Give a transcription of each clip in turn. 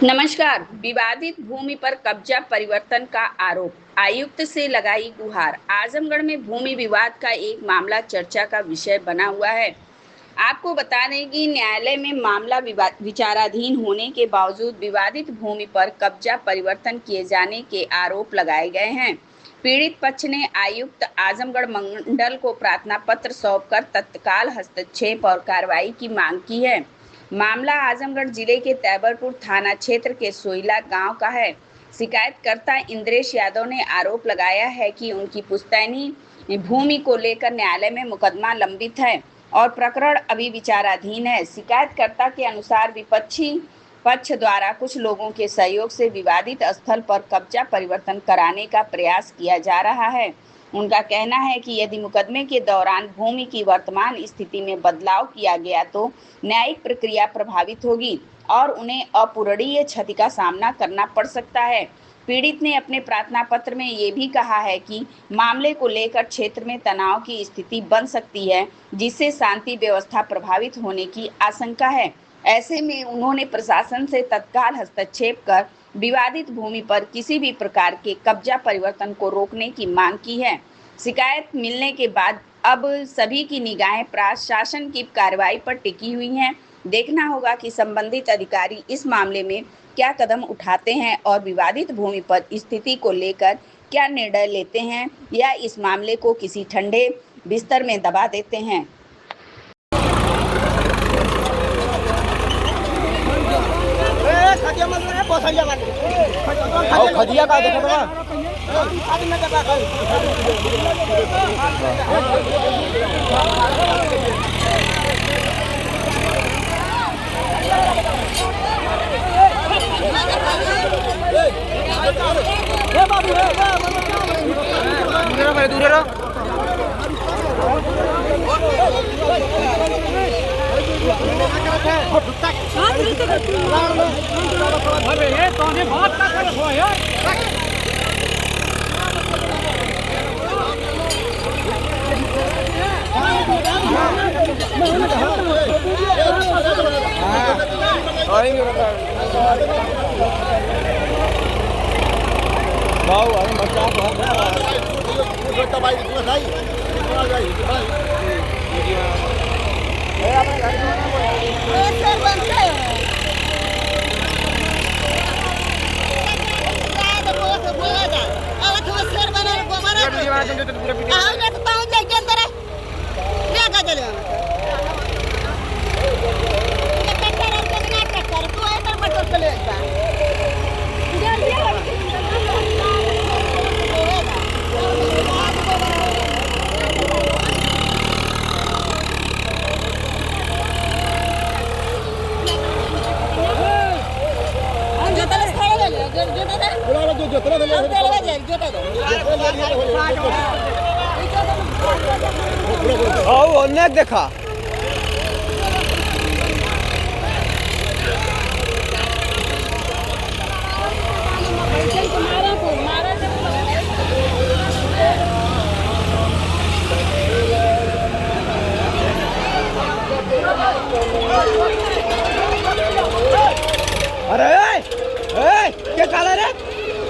नमस्कार। विवादित भूमि पर कब्जा परिवर्तन का आरोप, आयुक्त से लगाई गुहार। आजमगढ़ में भूमि विवाद का एक मामला चर्चा का विषय बना हुआ है। आपको बता दें कि न्यायालय में मामला विचाराधीन होने के बावजूद विवादित भूमि पर कब्जा परिवर्तन किए जाने के आरोप लगाए गए हैं। पीड़ित पक्ष ने आयुक्त आजमगढ़ मंडल को प्रार्थना पत्र सौंपकर तत्काल हस्तक्षेप और कार्रवाई की मांग की है। मामला आजमगढ़ जिले के तैबरपुर थाना क्षेत्र के सोइला गांव का है। शिकायतकर्ता इंद्रेश यादव ने आरोप लगाया है कि उनकी पुश्तैनी भूमि को लेकर न्यायालय में मुकदमा लंबित है और प्रकरण अभी विचाराधीन है। शिकायतकर्ता के अनुसार विपक्षी पक्ष द्वारा कुछ लोगों के सहयोग से विवादित स्थल पर कब्जा परिवर्तन कराने का प्रयास किया जा रहा है। उनका कहना है कि यदि मुकदमे के दौरान भूमि की वर्तमान स्थिति में बदलाव किया गया तो न्यायिक प्रक्रिया प्रभावित होगी और उन्हें अपूरणीय क्षति का सामना करना पड़ सकता है। पीड़ित ने अपने प्रार्थना पत्र में ये भी कहा है कि मामले को लेकर क्षेत्र में तनाव की स्थिति बन सकती है, जिससे शांति व्यवस्था प्रभावित होने की आशंका है। ऐसे में उन्होंने प्रशासन से तत्काल हस्तक्षेप कर विवादित भूमि पर किसी भी प्रकार के कब्जा परिवर्तन को रोकने की मांग की है। शिकायत मिलने के बाद अब सभी की निगाहें प्रशासन की कार्रवाई पर टिकी हुई हैं। देखना होगा कि संबंधित अधिकारी इस मामले में क्या कदम उठाते हैं और विवादित भूमि पर स्थिति को लेकर क्या निर्णय लेते हैं या इस मामले को किसी ठंडे बिस्तर में दबा देते हैं। खदिया का देखो तो दूर रहो। अरे ये तो ने बहुत ताकत हो यार। बाऊ अरे बच्चा बहुत है तो भाई दूर भाई ए अपने घर में सर बनता है सर बना को पाऊं जाए के अंदर क्या का चले तू ऐसा मत चले অনেক দেখা अरे क्या काला रे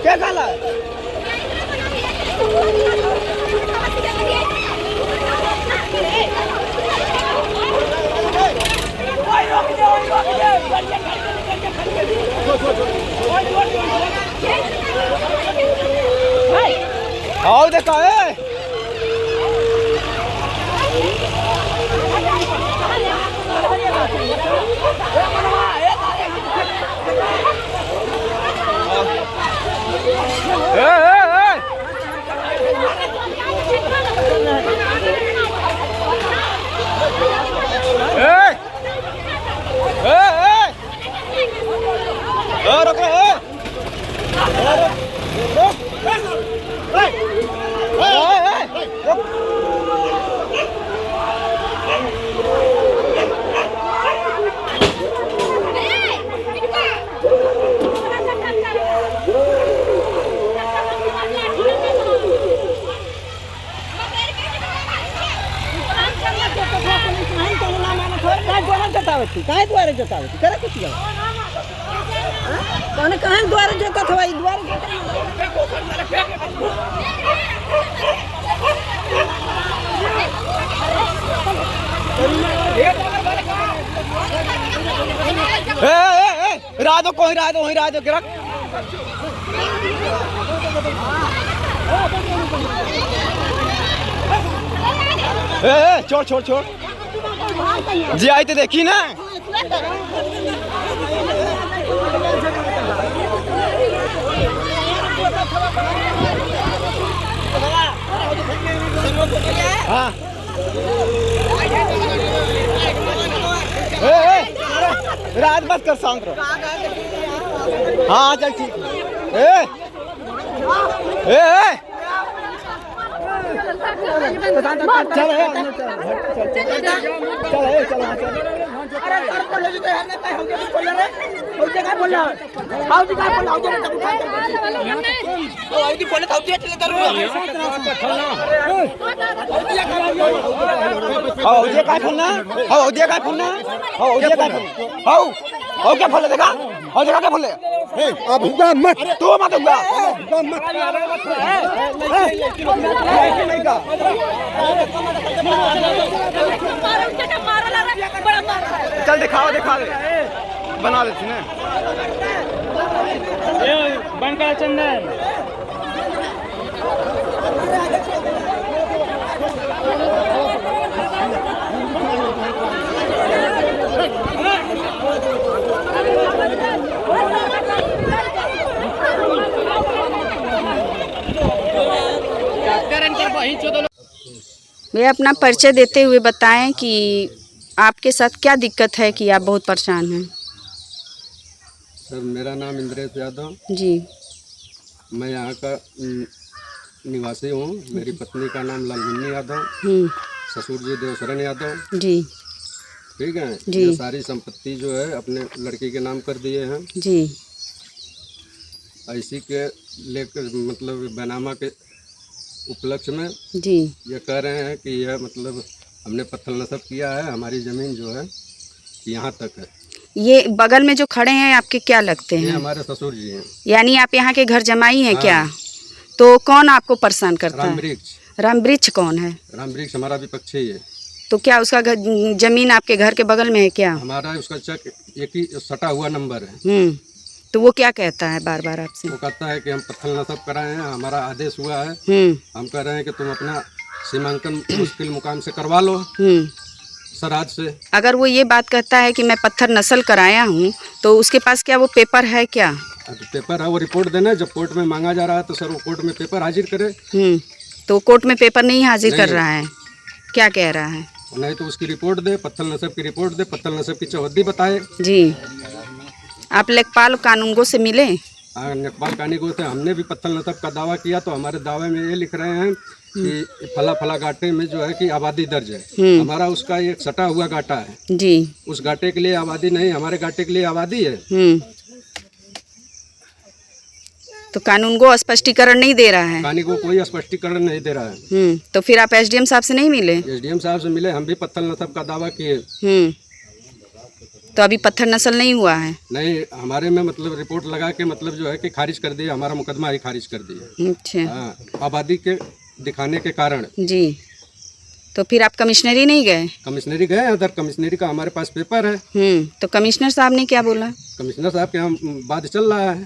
क्या काला आओ देखो काय द्वारे जतावती करा कुछ मैंने कहा द्वार जोता था भाई द्वार राधो कोई राधो गिरा छोड़ जी आई तो देखी ना हाँ रात बस कर शांत रहो हाँ चल ठीक क्या फल देखा क्या फल मत तू मत चल दिखाओ बना देती ना बनका चंदन भैया अपना परिचय देते हुए बताएं कि आपके साथ क्या दिक्कत है कि आप बहुत परेशान हैं। सर मेरा नाम इंद्रेश यादव जी। मैं यहाँ का निवासी हूँ। मेरी पत्नी का नाम लालमुन्नी यादव, ससुर जी देवशरण यादव जी। ठीक है जी। ये सारी संपत्ति जो है अपने लड़की के नाम कर दिए हैं जी। इसी के लेकर मतलब बैनामा के उपलक्ष्य में जी। ये कह रहे हैं कि यह मतलब हमने पत्थर नस्ब किया है, हमारी ज़मीन जो है यहाँ तक है। ये बगल में जो खड़े हैं आपके क्या लगते ये हैं? हमारे ससुर जी हैं। यानी आप यहाँ के घर जमाई हैं? हाँ। क्या तो कौन आपको परेशान करता है? रामवृक्ष। रामवृक्ष कौन है? रामवृक्ष हमारा विपक्षी है। तो क्या उसका जमीन आपके घर के बगल में है क्या? हमारा उसका चेक एक ही सटा हुआ नंबर है। तो वो क्या कहता है बार बार आपसे? वो कहता है कि हम पत्थर नस्ब कराए हैं, हमारा आदेश हुआ है, हम कह रहे हैं कि तुम अपना सीमांकन मुश्किल मुकाम से करवा लो सराज से। अगर वो ये बात कहता है कि मैं पत्थर नस्ल कराया हूँ तो उसके पास क्या वो पेपर है क्या? पेपर है, वो रिपोर्ट देना है। जब कोर्ट में मांगा जा रहा है तो सर वो कोर्ट में पेपर हाजिर करे। तो कोर्ट में पेपर नहीं हाजिर कर रहा है, क्या कह रहा है? नहीं तो उसकी रिपोर्ट दे, पत्थर नस्ब की रिपोर्ट दे, पत्थर नस्ब की चौहद्दी बताए। जी। आप लेखपाल कानूनगो से मिले? हाँ, लेखपाल कानूनगो से हमने भी पत्थर नस्ब का दावा किया तो हमारे दावे में ये लिख रहे हैं कि फला घाटे में जो है कि आबादी दर्ज है। हमारा उसका एक सटा हुआ घाटा है जी। उस घाटे के लिए आबादी नहीं, हमारे घाटे के लिए आबादी है। तो कानूनगो स्पष्टीकरण नहीं दे रहा है? कानूनगो कोई स्पष्टीकरण नहीं दे रहा है। तो फिर आप एसडीएम साहब से नहीं मिले? एसडीएम साहब से मिले, हम भी पत्थर नस्ब का दावा किए। तो अभी पत्थर नस्ल नहीं हुआ है? नहीं, हमारे में मतलब रिपोर्ट लगा के मतलब जो है कि खारिज कर दिया, हमारा मुकदमा ही खारिज कर दिया। अच्छा। हाँ, आबादी के दिखाने के कारण। जी। तो फिर आप कमिश्नरी नहीं गए? कमिश्नरी गए, उधर कमिश्नरी का हमारे पास पेपर है। तो कमिश्नर साहब ने क्या बोला? कमिश्नर साहब के हम बात चल रहा है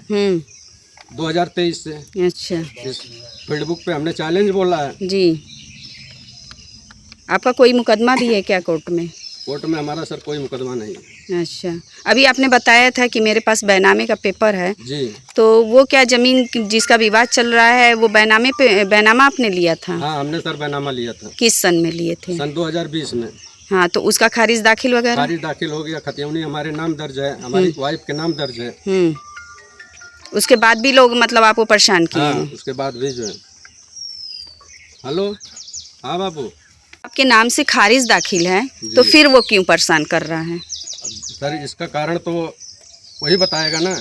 2023 से। अच्छा। इस फील्ड बुक पे हमने चैलेंज बोला है। जी। आपका कोई मुकदमा भी है क्या कोर्ट में? कोर्ट में हमारा सर कोई मुकदमा नहीं है। अच्छा। अभी आपने बताया था कि मेरे पास बैनामे का पेपर है। जी। तो वो क्या जमीन जिसका विवाद चल रहा है वो बैनामा आपने लिया था? हाँ, हमने सर बैनामा लिया था। किस सन में लिए थे? सन 2020 में। हाँ, तो उसका खारिज दाखिल वगैरह? खारिज दाखिल हो गया, खतियौनी हमारे नाम दर्ज है, हमारी वाइफ के नाम दर्ज है। उसके बाद भी लोग मतलब आपको परेशान किए? हाँ, उसके बाद भी जो है। हेलो, हाँ बाबू, आपके नाम से खारिज दाखिल है तो फिर वो क्यों परेशान कर रहा है? सर इसका कारण तो वही बताएगा ना।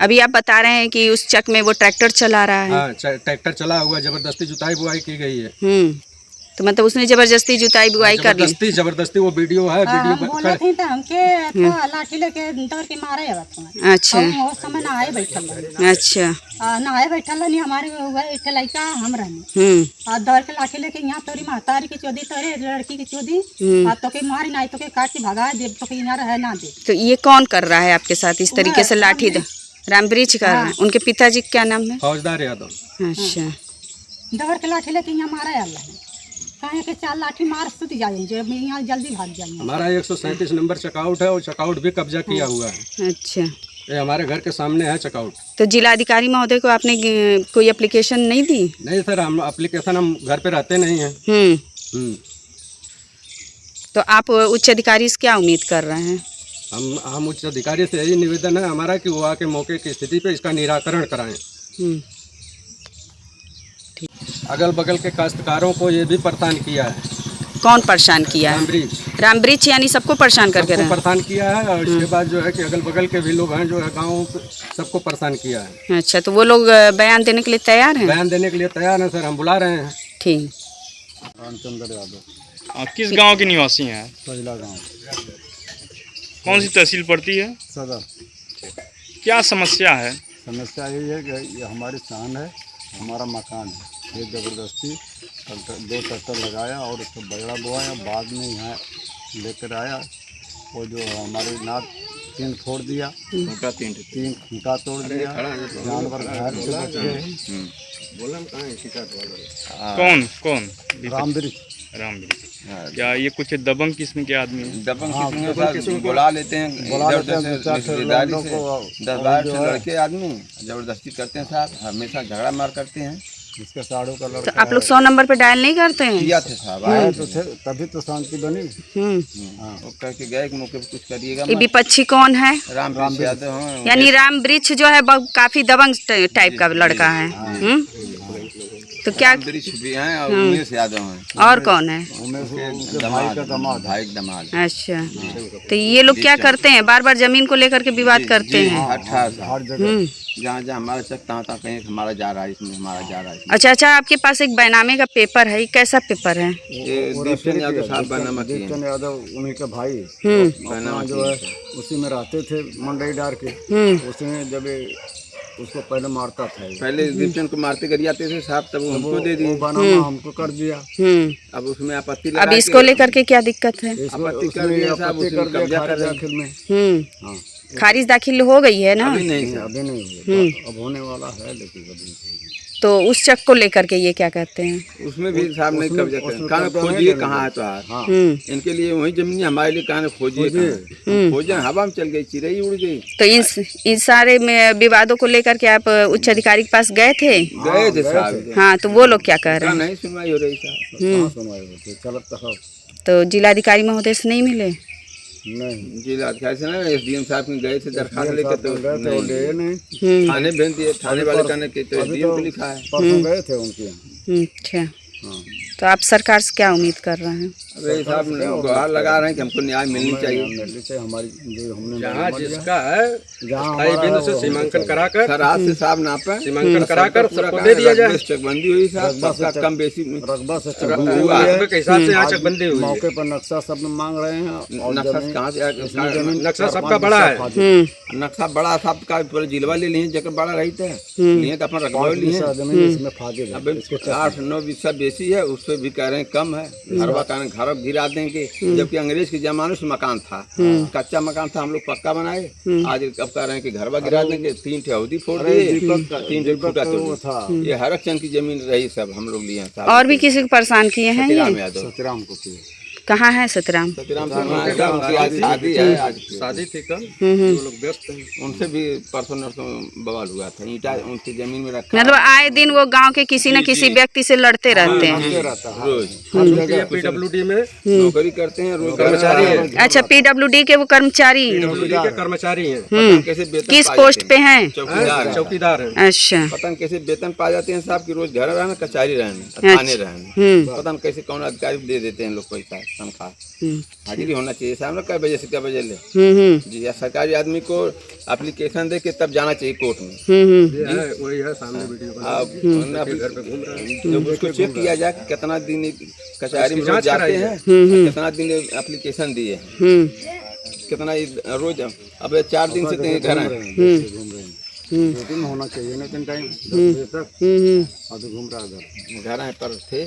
अभी आप बता रहे हैं कि उस चक में वो ट्रैक्टर चला रहा है। हाँ, ट्रैक्टर चला हुआ, जबरदस्ती जुताई बुआई की गई है। तो मतलब उसने जबरदस्ती जुताई बुआई कर ली। जबरदस्ती वो वीडियो है, वीडियो बोला थी तो हमके था लाठी लेके दौड़ के मारे अब अच्छा उस समय नहाए बैठल रहे। अच्छा नहाए बैठल नहीं हमारे एक लड़का हम रहनी और दौड़ के लाठी लेके यहाँ तोरी महतारी की चोदी तोरे लड़की की चोदी तो के मारी ना तो के काट के भगा दे तो के यहाँ रह ना दे। तो ये कौन कर रहा है आपके साथ इस तरीके से लाठी रामवृक्ष कर रहे हैं? उनके पिताजी क्या नाम है? फौजदार यादव। अच्छा दौड़ के लाठी लेके यहाँ मारे अल्लाह कहे के 4 लाठी मार सुध जाए जो यहाँ जल्दी भाग जाए। हमारा 137 नंबर चेकआउट है और चेकआउट भी कब्जा किया हुआ है। अच्छा ये हमारे घर के सामने है चेकआउट। तो जिलाधिकारी महोदय को आपने कोई एप्लीकेशन नहीं दी? नहीं सर, हम एप्लीकेशन हम घर पे रहते नहीं हैं। तो आप उच्च अधिकारी से क्या उम्मीद कर रहे हैं? हम उच्च अधिकारी से यही निवेदन है हमारा कि वो आके मौके की स्थिति पे इसका निराकरण कराएं। अगल बगल के काश्तकारों को ये भी परेशान किया है। कौन परेशान किया है? रामवृक्ष यानी सबको परेशान करके रहे? परेशान किया है और इसके बाद जो है कि अगल बगल के भी लोग हैं जो है गाँव सबको परेशान किया है। अच्छा, तो वो लोग बयान देने के लिए तैयार हैं? बयान देने के लिए तैयार हैं सर, हम बुला रहे हैं। ठीक। रामचंद्र यादव। किस गांव के निवासी हैं? सजला गाँव। कौन सी तहसील पड़ती है? सदर। क्या समस्या है? समस्या यही है कि ये हमारी शान है, हमारा मकान है। ये ज़बरदस्ती 2 ट्रैक्टर लगाया और उसको बगड़ा बोआया, बाद में यहाँ लेकर आया। वो जो हमारी नाद 3 फोड़ दिया, 3 खूंटा तोड़ दिया, जानवर घायल से बच गए। कौन? रामवृक्ष। क्या ये कुछ दबंग किस्म के आदमी हैं? दबंग किस्म बुला लेते हैं 10-12 लड़के आदमी जबरदस्ती करते हैं साहब, हमेशा झगड़ा मार करते हैं। इसका साड़ू का तो आप लोग 100 नंबर पे डायल नहीं करते हैं? किया थे साहब, आए तो थे तभी तो शांति बनी। वो कह के गए कि मौके पे कुछ करिएगा। ये विपक्षी कौन है? रामवृक्ष यादव हैं। यानी रामवृक्ष जो है काफी दबंग टाइप का लड़का है। तो क्या रामवृक्ष भी हैं और उमेश यादव हैं। और कौन है? भाई का दामाद। अच्छा, तो ये लोग क्या करते हैं? बार बार जमीन को लेकर के विवाद करते हैं? हर जगह जहाँ हमारा सकता होता कहीं हमारा जा रहा है, इसमें हमारा जा रहा है। अच्छा, आपके पास एक बैनामे का पेपर है, कैसा पेपर है? ये दीपचंद यादव साहब बैनामा किए। दीपचंद यादव उन्हीं के भाई बैनामा जो है उसी में रहते थे मंडई डार के। उसमें जब उसको पहले मारता था, पहले दीपचंद को मारते कर जाते थे साहब, तब हमको दे दिए, बैनामा हमको कर दिया। अब उसमें आपत्ति अब इसको लेकर के क्या दिक्कत है? आपत्ति कर दिया साहब, उसमें कब्जा कर रहे आखिर में। खारिज दाखिल हो गई है ना? अभी नहीं हुई, अब होने वाला है लेकिन अभी। तो उस चक को लेकर के ये क्या कहते हैं? उसमें भी साहब नहीं कब्जा करें, कहाँ खोजिए कहाँ है तो यार। इनके लिए वही जमीन हमारे लिए कहाँ खोजिए, खोजे हवा में चल गई, चिड़ई उड़ गई। तो इन सारे में विवादों को लेकर के आप उच्च अधिकारी के पास गए थे? गए थे साहब। हाँ, तो वो लोग क्या कह रहे हैं? नहीं सुनवाई हो रही साहब। सुनवाई होती चलत तो जिलाधिकारी महोदय से नहीं मिले? नहीं, जिलाधिकारी से ना एसडीएम साहब में गए थे दरखास्त लेकर, तो नहीं थाने भेज दिए। थाने वाले कहने के तो एसडीएम को लिखा है। परसों गए थे उनके। अच्छा, तो आप सरकार से क्या उम्मीद कर रहे हैं? अरे साहब गुहार लगा रहे हैं कि हमको न्याय मिलनी चाहिए। हमारी जो हमने जहाँ जिसका है स्थायी बिंदु से सीमांकन कराकर सर आज से साहब नापे, सीमांकन कराकर सबको दे दिया जाए। चकबंदी हुई साहब, सबका कम बेसी रकबा से के हिसाब से यहाँ चकबंदी हुई। मौके पर नक्शा सब मांग रहे हैं और नक्शा कहाँ से? नक्शा सबका बड़ा है। नक्शा बड़ा साहब का जिलवा ले लिए, जगह बड़ा रही थे लिए तो अपना रकबा लिए। इसमें फायदे अब 8-9 बिस्सा बेसी है, उस पर भी कह रहे हैं कम है। घरवा का घर गिरा देंगे, जबकि अंग्रेज के जमाने से मकान था, कच्चा मकान था, हम लोग पक्का बनाए। आज अब कह रहे हैं कि घरवा गिरा देंगे। 3 ठेहदी फोड़ दिए, 3 फुटा तो ये हरक चंद की जमीन रही सब हम लोग लिए हैं। और भी किसी को परेशान किए हैं? सतराम को किए। कहाँ है सतराम? शादी थी कल, वो लोग व्यस्त हैं। उनसे भी परसों नरसों बवाल हुआ था, ईंटा उनकी जमीन में रखा। मतलब आए दिन वो गांव के किसी न किसी व्यक्ति से लड़ते रहते हैं रोज। पीडब्ल्यूडी में नौकरी करते हैं, रोज कर्मचारी है। अच्छा, पीडब्ल्यूडी के वो कर्मचारी के कर्मचारी हैं। कैसे वेतन किस पोस्ट पे हैं? चौकीदार हैं। अच्छा, पता नहीं कैसे वेतन पा जाते हैं साहब कि रोज घर रहना, कचहरी रहना, थाने रहना। पता नहीं कैसे कौन अधिकारी दे देते हैं लोग पैसा। तनख्वाह हाजिरी होना चाहिए साहब ना, कै बजे से कै बजे ले जी। या सरकारी आदमी को एप्लीकेशन दे के तब जाना चाहिए कोर्ट में। वही है सामने वीडियो घर पे घूम रहे हैं, जब उसको चेक किया जाए कि कितना दिन कचहरी में रोज जाते हैं, कितना दिन एप्लीकेशन दिए, कितना रोज, अब 4 दिन से कहीं घर आए। ड्यूटी में होना चाहिए ना, तीन टाइम 10 बजे तक अभी घूम रहा है घर घर आए पर थे